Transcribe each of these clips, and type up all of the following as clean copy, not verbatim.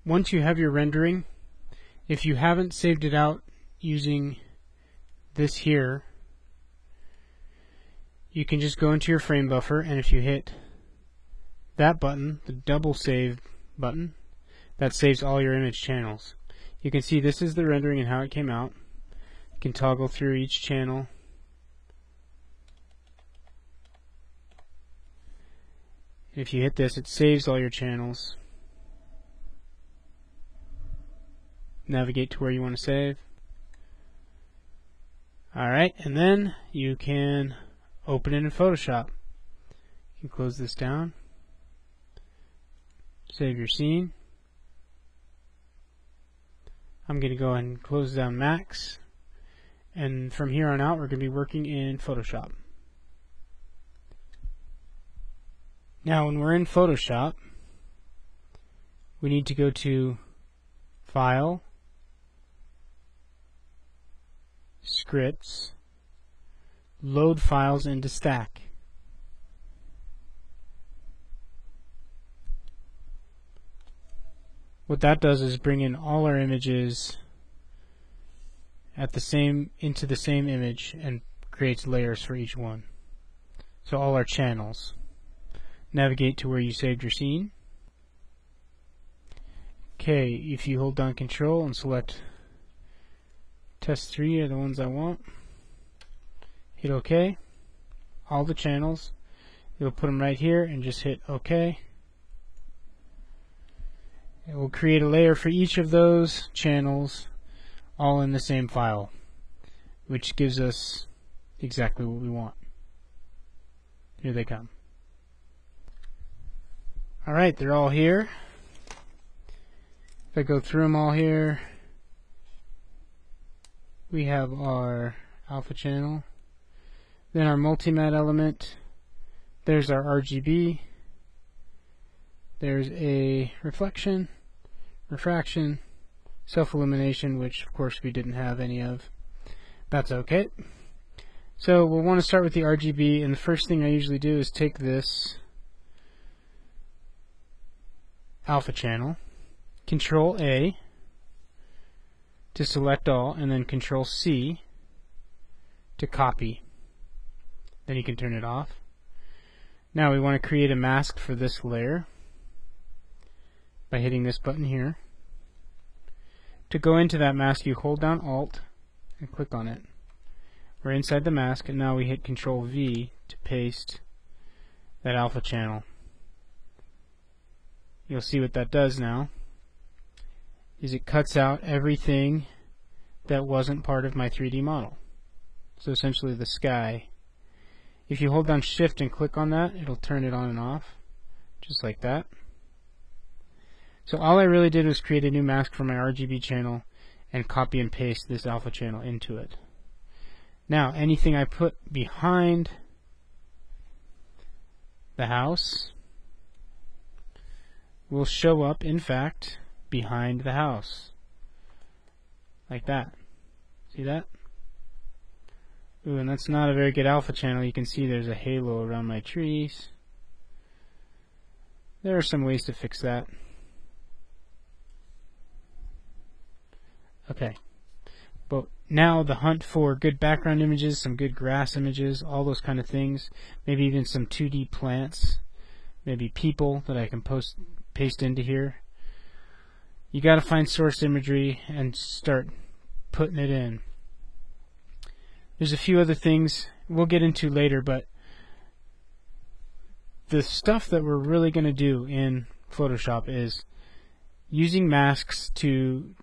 once you have your rendering, if you haven't saved it out using this here, you can just go into your frame buffer, and if you hit that button, the double save button, that saves all your image channels. You can see this is the rendering and how it came out. You can toggle through each channel. If you hit this, it saves all your channels. Navigate to where you want to save. Alright, and then you can open it in Photoshop. You can close this down. Save your scene. I'm going to go ahead and close down Max. And from here on out, we're going to be working in Photoshop. Now, when we're in Photoshop, we need to go to File, Scripts, Load Files into Stack. What that does is bring in all our images into the same image and creates layers for each one. So all our channels. Navigate to where you saved your scene. Okay, if you hold down Control and select Test 3 are the ones I want, hit OK. All the channels, you'll put them right here and just hit OK. It will create a layer for each of those channels, all in the same file, which gives us exactly what we want. Here they come. Alright, they're all here. If I go through them all here, we have our alpha channel, then our multimatte element, there's our RGB, there's a reflection, refraction, self-illumination, which of course we didn't have any of. That's okay. So we'll want to start with the RGB, and the first thing I usually do is take this alpha channel, Control A to select all, and then Control C to copy. Then you can turn it off. Now we want to create a mask for this layer by hitting this button here. To go into that mask, you hold down Alt and click on it. We're inside the mask, and now we hit Control V to paste that alpha channel. You'll see what that does now is it cuts out everything that wasn't part of my 3D model. So essentially the sky. If you hold down Shift and click on that, it'll turn it on and off, just like that. So all I really did was create a new mask for my RGB channel and copy and paste this alpha channel into it. Now anything I put behind the house will show up, in fact, behind the house. Like that. See that? Ooh, and that's not a very good alpha channel. You can see there's a halo around my trees. There are some ways to fix that. Okay. But now the hunt for good background images, some good grass images, all those kind of things, maybe even some 2D plants, maybe people that I can paste into here. You got to find source imagery and start putting it in. There's a few other things we'll get into later, but the stuff that we're really going to do in Photoshop is using masks to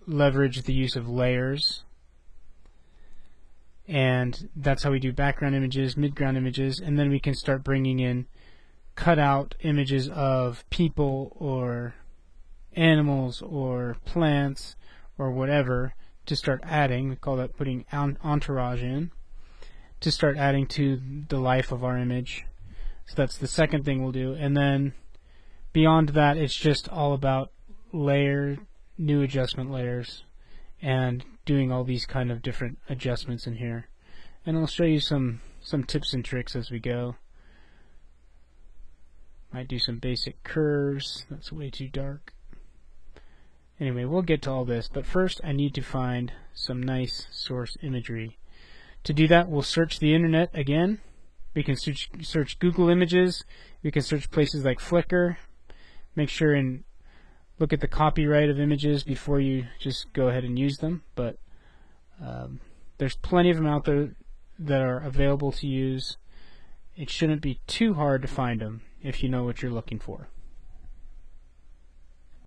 leverage the use of layers, and that's how we do background images, midground images, and then we can start bringing in cutout images of people or animals or plants or whatever to start adding. We call that putting entourage in, to start adding to the life of our image. So that's the second thing we'll do. And then beyond that, it's just all about layer, new adjustment layers, and doing all these kind of different adjustments in here. And I'll show you some tips and tricks as we go. Might do some basic curves. That's way too dark. Anyway, we'll get to all this, but first I need to find some nice source imagery. To do that, we'll search the internet again. We can search Google Images. We can search places like Flickr. Make sure and look at the copyright of images before you just go ahead and use them. But there's plenty of them out there that are available to use. It shouldn't be too hard to find them if you know what you're looking for.